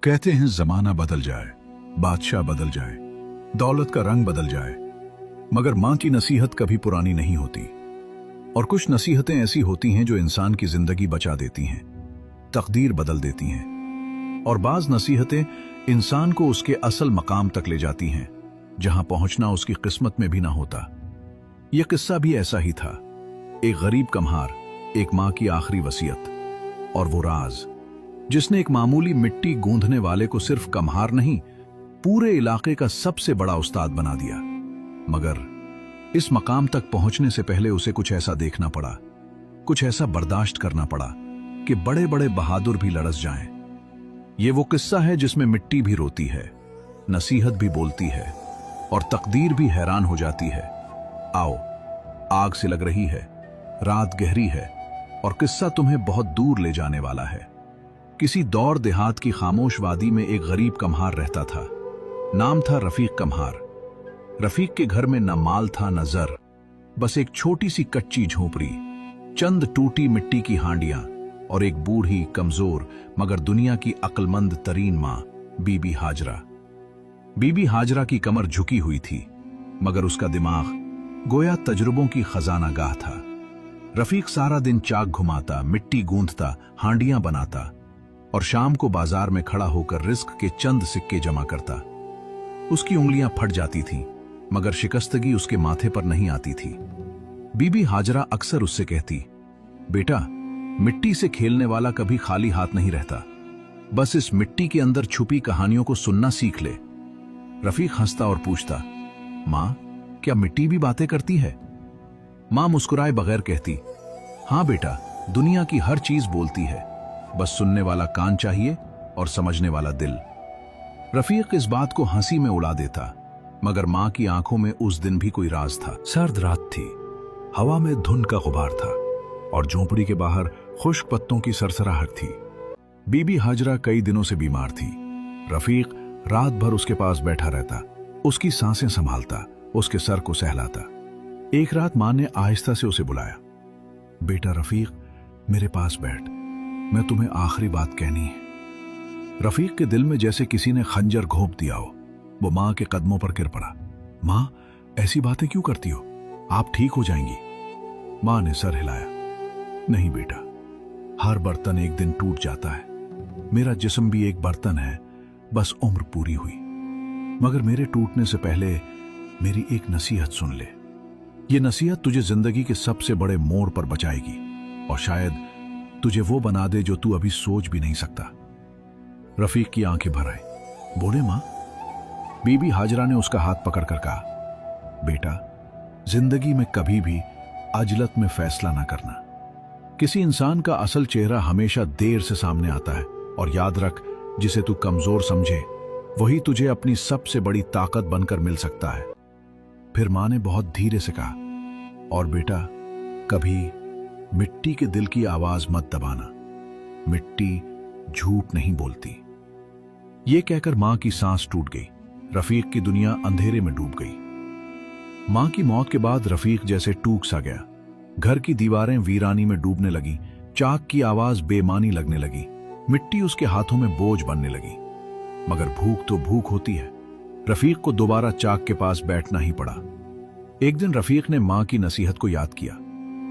कहते हैं जमाना बदल जाए, बादशाह बदल जाए, दौलत का रंग बदल जाए, मगर मां की नसीहत कभी पुरानी नहीं होती। और कुछ नसीहतें ऐसी होती हैं जो इंसान की जिंदगी बचा देती हैं, तकदीर बदल देती हैं। और बाज नसीहतें इंसान को उसके असल मकाम तक ले जाती हैं, जहां पहुंचना उसकी किस्मत में भी ना होता। यह किस्सा भी ऐसा ही था। एक गरीब कम्हार, एक मां की आखिरी वसीयत और वो राज जिसने एक मामूली मिट्टी गूंधने वाले को सिर्फ कम्हार नहीं, पूरे इलाके का सबसे बड़ा उस्ताद बना दिया। मगर इस मकाम तक पहुंचने से पहले उसे कुछ ऐसा देखना पड़ा, कुछ ऐसा बर्दाश्त करना पड़ा कि बड़े बड़े बहादुर भी लड़स जाएं। ये वो किस्सा है जिसमें मिट्टी भी रोती है, नसीहत भी बोलती है और तकदीर भी हैरान हो जाती है। आओ, आग से लग रही है, रात गहरी है और किस्सा तुम्हें बहुत दूर ले जाने वाला है। किसी दौर देहात की खामोश वादी में एक गरीब कम्हार रहता था। नाम था रफीक कम्हार। रफीक के घर में न माल था न जर, बस एक छोटी सी कच्ची झोपड़ी, चंद टूटी मिट्टी की हांडियां और एक बूढ़ी कमजोर मगर दुनिया की अक्लमंद तरीन मां, बीबी हाजरा। बीबी हाजरा की कमर झुकी हुई थी, मगर उसका दिमाग गोया तजुर्बों की खजाना गाह था। रफीक सारा दिन चाक घुमाता, मिट्टी गूंथता, हांडियां बनाता और शाम को बाजार में खड़ा होकर रिस्क के चंद सिक्के जमा करता। उसकी उंगलियां फट जाती थीं, मगर शिकस्तगी उसके माथे पर नहीं आती थी। बीबी हाजरा अक्सर उससे कहती, बेटा, मिट्टी से खेलने वाला कभी खाली हाथ नहीं रहता, बस इस मिट्टी के अंदर छुपी कहानियों को सुनना सीख ले। रफीक हंसता और पूछता, मां, क्या मिट्टी भी बातें करती है? मां मुस्कुराए बगैर कहती, हां बेटा, दुनिया की हर चीज बोलती है, बस सुनने वाला कान चाहिए और समझने वाला दिल। रफीक इस बात को हंसी में उड़ा देता, मगर मां की आंखों में उस दिन भी कोई राज था। सर्द रात थी, हवा में धुंध का गुबार था और झोंपड़ी के बाहर खुश्क पत्तों की सरसराहट थी। बीबी हाजरा कई दिनों से बीमार थी। रफीक रात भर उसके पास बैठा रहता, उसकी सांसें संभालता, उसके सर को सहलाता। एक रात मां ने आहिस्ता से उसे बुलाया, बेटा रफीक, मेरे पास बैठ, मैं तुम्हें आखिरी बात कहनी है। रफीक के दिल में जैसे किसी ने खंजर घोंप दिया हो। वो मां के कदमों पर गिर पड़ा। मां, ऐसी बातें क्यों करती हो? आप ठीक हो जाएंगी। मां ने सर हिलाया, नहीं बेटा, हर बर्तन एक दिन टूट जाता है। मेरा जिस्म भी एक बर्तन है, बस उम्र पूरी हुई। मगर मेरे टूटने से पहले मेरी एक नसीहत सुन ले। ये नसीहत तुझे जिंदगी के सबसे बड़े मोड़ पर बचाएगी और शायद तुझे वो बना दे जो तू अभी सोच भी नहीं सकता। रफीक की आंखें भर आई। बोले मां। बीबी हाजरा ने उसका हाथ पकड़कर कहा, बेटा, जिंदगी में कभी भी अजलत में फैसला ना करना। किसी इंसान का असल चेहरा हमेशा देर से सामने आता है, और याद रख, जिसे तू कमजोर समझे वही तुझे अपनी सबसे बड़ी ताकत बनकर मिल सकता है। फिर मां ने बहुत धीरे से कहा, और बेटा, कभी मिट्टी के दिल की आवाज मत दबाना, मिट्टी झूठ नहीं बोलती। यह कहकर मां की सांस टूट गई। रफीक की दुनिया अंधेरे में डूब गई। मां की मौत के बाद रफीक जैसे टूक सा गया। घर की दीवारें वीरानी में डूबने लगी, चाक की आवाज बेमानी लगने लगी, मिट्टी उसके हाथों में बोझ बनने लगी। मगर भूख तो भूख होती है। रफीक को दोबारा चाक के पास बैठना ही पड़ा। एक दिन रफीक ने मां की नसीहत को याद किया,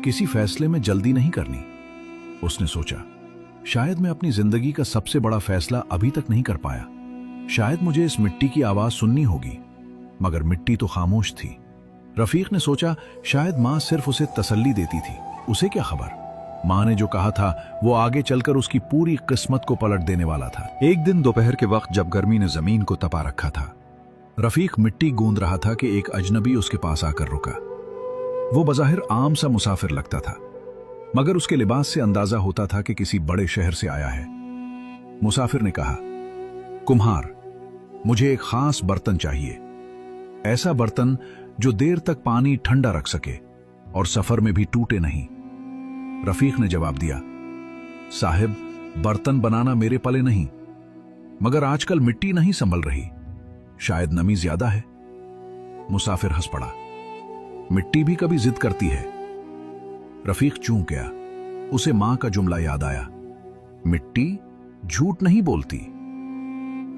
किसी फैसले में जल्दी नहीं करनी। उसने सोचा, शायद मैं अपनी जिंदगी का सबसे बड़ा फैसला अभी तक नहीं कर पाया। शायद मुझे इस मिट्टी की आवाज सुननी होगी। मगर मिट्टी तो खामोश थी। रफीक ने सोचा, शायद मां सिर्फ उसे तसल्ली देती थी, उसे क्या खबर। मां ने जो कहा था वो आगे चलकर उसकी पूरी किस्मत को पलट देने वाला था। एक दिन दोपहर के वक्त जब गर्मी ने जमीन को तपा रखा था, रफीक मिट्टी गूंद रहा था कि एक अजनबी उसके पास आकर रुका। वो बज़ाहिर आम सा मुसाफिर लगता था, मगर उसके लिबास से अंदाजा होता था कि किसी बड़े शहर से आया है। मुसाफिर ने कहा, कुम्हार, मुझे एक खास बर्तन चाहिए, ऐसा बर्तन जो देर तक पानी ठंडा रख सके और सफर में भी टूटे नहीं। रफीक ने जवाब दिया, साहिब, बर्तन बनाना मेरे पले नहीं, मगर आजकल मिट्टी नहीं संभल रही, शायद नमी ज्यादा है। मुसाफिर हंस पड़ा, मिट्टी भी कभी जिद करती है। रफीक चूक गया। उसे मां का जुमला याद आया, मिट्टी झूठ नहीं बोलती।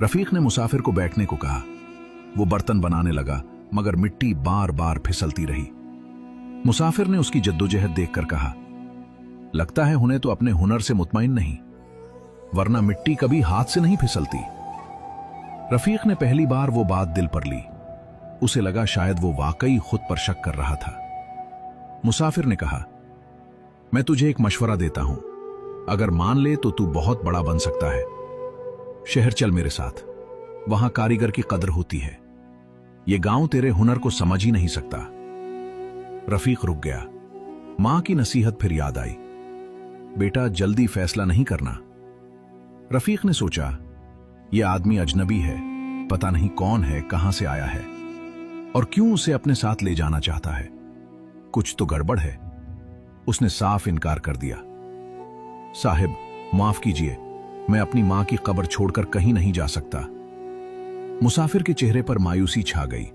रफीक ने मुसाफिर को बैठने को कहा। वो बर्तन बनाने लगा, मगर मिट्टी बार बार फिसलती रही। मुसाफिर ने उसकी जद्दोजहद देखकर कहा, लगता है उन्हें तो अपने हुनर से मुतमईन नहीं, वरना मिट्टी कभी हाथ से नहीं फिसलती। रफीक ने पहली बार वो बात दिल पर ली। उसे लगा शायद वो वाकई खुद पर शक कर रहा था। मुसाफिर ने कहा, मैं तुझे एक मशवरा देता हूं, अगर मान ले तो तू बहुत बड़ा बन सकता है। शहर चल मेरे साथ, वहां कारीगर की कदर होती है। ये गांव तेरे हुनर को समझ ही नहीं सकता। रफीक रुक गया। मां की नसीहत फिर याद आई, बेटा जल्दी फैसला नहीं करना। रफीक ने सोचा, यह आदमी अजनबी है, पता नहीं कौन है, कहां से आया है और क्यों उसे अपने साथ ले जाना चाहता है। कुछ तो गड़बड़ है। उसने साफ इनकार कर दिया। साहिब माफ कीजिए, मैं अपनी मां की कब्र छोड़कर कहीं नहीं जा सकता। मुसाफिर के चेहरे पर मायूसी छा गई,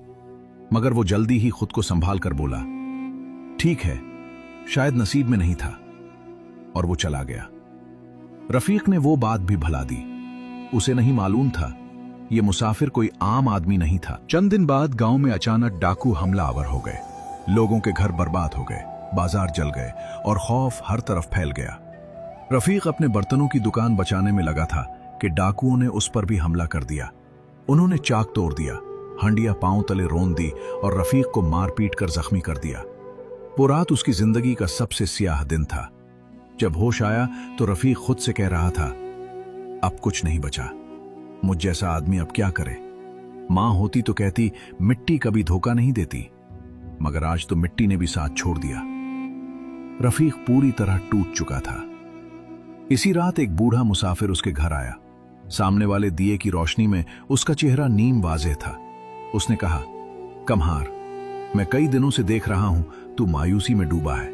मगर वो जल्दी ही खुद को संभाल कर बोला, ठीक है, शायद नसीब में नहीं था, और वो चला गया। रफीक ने वो बात भी भुला दी। उसे नहीं मालूम था ये मुसाफिर कोई आम आदमी नहीं था। चंद दिन बाद गांव में अचानक डाकू हमलावर हो गए। लोगों के घर बर्बाद हो गए, बाजार जल गए और खौफ हर तरफ फैल गया। रफीक अपने बर्तनों की दुकान बचाने में लगा था कि डाकुओं ने उस पर भी हमला कर दिया। उन्होंने चाक तोड़ दिया, हंडिया पांव तले रोंद दी और रफीक को मार पीट कर जख्मी कर दिया। वो रात उसकी जिंदगी का सबसे स्याह दिन था। जब होश आया तो रफीक खुद से कह रहा था, अब कुछ नहीं बचा, मुझ जैसा आदमी अब क्या करे। मां होती तो कहती मिट्टी कभी धोखा नहीं देती, मगर आज तो मिट्टी ने भी साथ छोड़ दिया। रफीक पूरी तरह टूट चुका था। इसी रात एक बूढ़ा मुसाफिर उसके घर आया। सामने वाले दिए की रोशनी में उसका चेहरा नीम वाज़ेह था। उसने कहा, कमहार, मैं कई दिनों से देख रहा हूं तू मायूसी में डूबा है।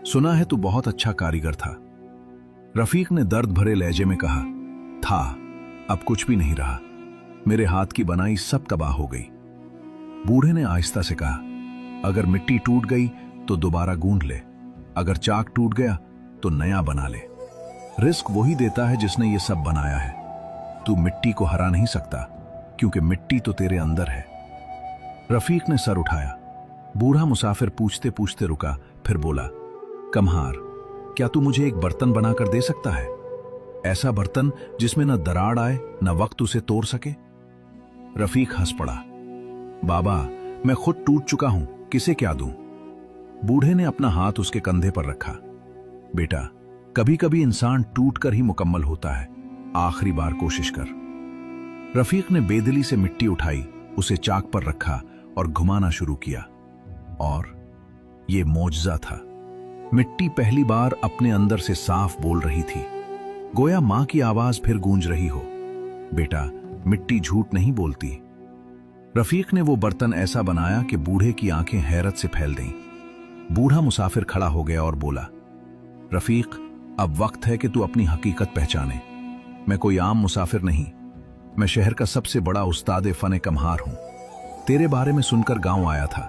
सुना है तू बहुत अच्छा कारीगर था। रफीक ने दर्द भरे लहजे में कहा, था, अब कुछ भी नहीं रहा। मेरे हाथ की बनाई सब तबाह हो गई। बूढ़े ने आहिस्ता से कहा, अगर मिट्टी टूट गई तो दोबारा गूंथ ले, अगर चाक टूट गया तो नया बना ले। रिस्क वही देता है जिसने ये सब बनाया है। तू मिट्टी को हरा नहीं सकता, क्योंकि मिट्टी तो तेरे अंदर है। रफीक ने सर उठाया। बूढ़ा मुसाफिर पूछते पूछते रुका, फिर बोला, कमहार, क्या तू मुझे एक बर्तन बनाकर दे सकता है? ऐसा बर्तन जिसमें न दरार आए न वक्त उसे तोड़ सके। रफीक हंस पड़ा। बाबा, मैं खुद टूट चुका हूं, किसे क्या दूं? बूढ़े ने अपना हाथ उसके कंधे पर रखा। बेटा, कभी कभी इंसान टूट कर ही मुकम्मल होता है, आखिरी बार कोशिश कर। रफीक ने बेदिली से मिट्टी उठाई, उसे चाक पर रखा और घुमाना शुरू किया। और यह मौजज़ा था। मिट्टी पहली बार अपने अंदर से साफ बोल रही थी, गोया मां की आवाज फिर गूंज रही हो, बेटा, मिट्टी झूठ नहीं बोलती। रफीक ने वो बर्तन ऐसा बनाया कि बूढ़े की आंखें हैरत से फैल गईं। बूढ़ा मुसाफिर खड़ा हो गया और बोला, रफीक, अब वक्त है कि तू अपनी हकीकत पहचाने। मैं कोई आम मुसाफिर नहीं, मैं शहर का सबसे बड़ा उस्ताद फन कमहार हूं। तेरे बारे में सुनकर गांव आया था,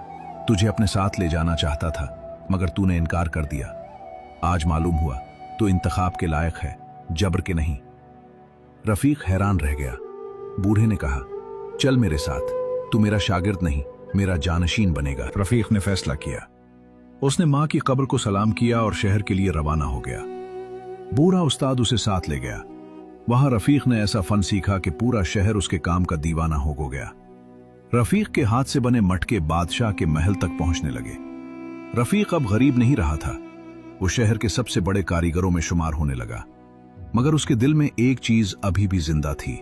तुझे अपने साथ ले जाना चाहता था, मगर तूने इनकार कर दिया। आज मालूम हुआ तू इंतखाब के लायक है, जबर के नहीं। रफीक हैरान रह गया। बूढ़े ने कहा, चल मेरे साथ, तू मेरा शागिर्द नहीं, मेरा जानशीन बनेगा। रफीक ने फैसला किया। उसने मां की कब्र को सलाम किया और शहर के लिए रवाना हो गया। बूढ़ा उस्ताद उसे साथ ले गया। वहां रफीक ने ऐसा फन सीखा कि पूरा शहर उसके काम का दीवाना हो गया। रफीक के हाथ से बने मटके बादशाह के महल तक पहुंचने लगे। रफीक अब गरीब नहीं रहा था, वो शहर के सबसे बड़े कारीगरों में शुमार होने लगा। मगर उसके दिल में एक चीज अभी भी जिंदा थी,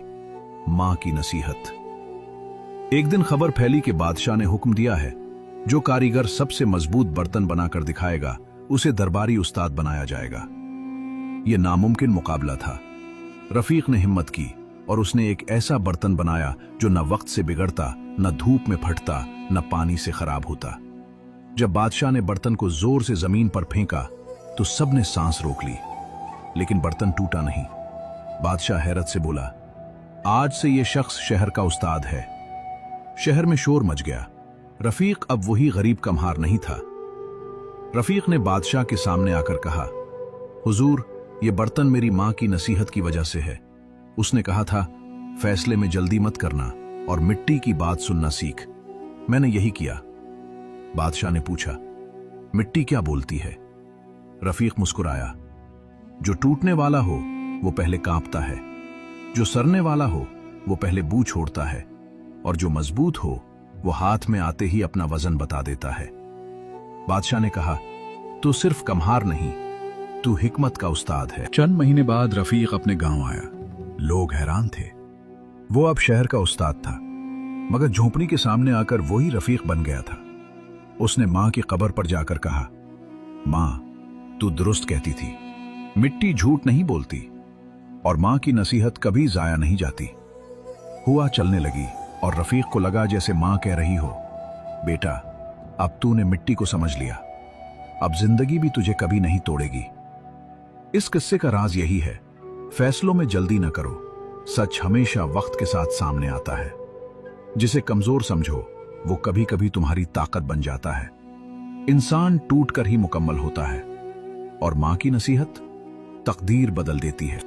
मां की नसीहत। एक दिन खबर फैली कि बादशाह ने हुक्म दिया है, जो कारीगर सबसे मजबूत बर्तन बनाकर दिखाएगा उसे दरबारी उस्ताद बनाया जाएगा। यह नामुमकिन मुकाबला था। रफीक ने हिम्मत की और उसने एक ऐसा बर्तन बनाया जो न वक्त से बिगड़ता, न धूप में फटता, न पानी से खराब होता। जब बादशाह ने बर्तन को जोर से जमीन पर फेंका तो सबने सांस रोक ली, लेकिन बर्तन टूटा नहीं। बादशाह हैरत से बोला, आज से यह शख्स शहर का उस्ताद है। शहर में शोर मच गया। रफीक अब वही गरीब कमहार नहीं था। रफीक ने बादशाह के सामने आकर कहा, हुजूर, ये बर्तन मेरी मां की नसीहत की वजह से है। उसने कहा था, फैसले में जल्दी मत करना और मिट्टी की बात सुनना सीख। मैंने यही किया। बादशाह ने पूछा, मिट्टी क्या बोलती है? रफीक मुस्कुराया, जो टूटने वाला हो वो पहले कांपता है, जो सरने वाला हो वो पहले बू छोड़ता है, और जो मजबूत हो वो हाथ में आते ही अपना वजन बता देता है। बादशाह ने कहा, तू सिर्फ कम्हार नहीं, तू हिकमत का उस्ताद है। चंद महीने बाद रफीक अपने गांव आया। लोग हैरान थे। वो अब शहर का उस्ताद था, मगर झोंपड़ी के सामने आकर वही रफीक बन गया था। उसने मां की कब्र पर जाकर कहा, मां, तू दुरुस्त कहती थी, मिट्टी झूठ नहीं बोलती और मां की नसीहत कभी जाया नहीं जाती। हुआ चलने लगी और रफीक को लगा जैसे मां कह रही हो, बेटा, अब तूने मिट्टी को समझ लिया, अब जिंदगी भी तुझे कभी नहीं तोड़ेगी। इस किस्से का राज यही है, फैसलों में जल्दी न करो, सच हमेशा वक्त के साथ सामने आता है। जिसे कमजोर समझो वो कभी कभी तुम्हारी ताकत बन जाता है। इंसान टूट कर ही मुकम्मल होता है और मां की नसीहत तकदीर बदल देती है।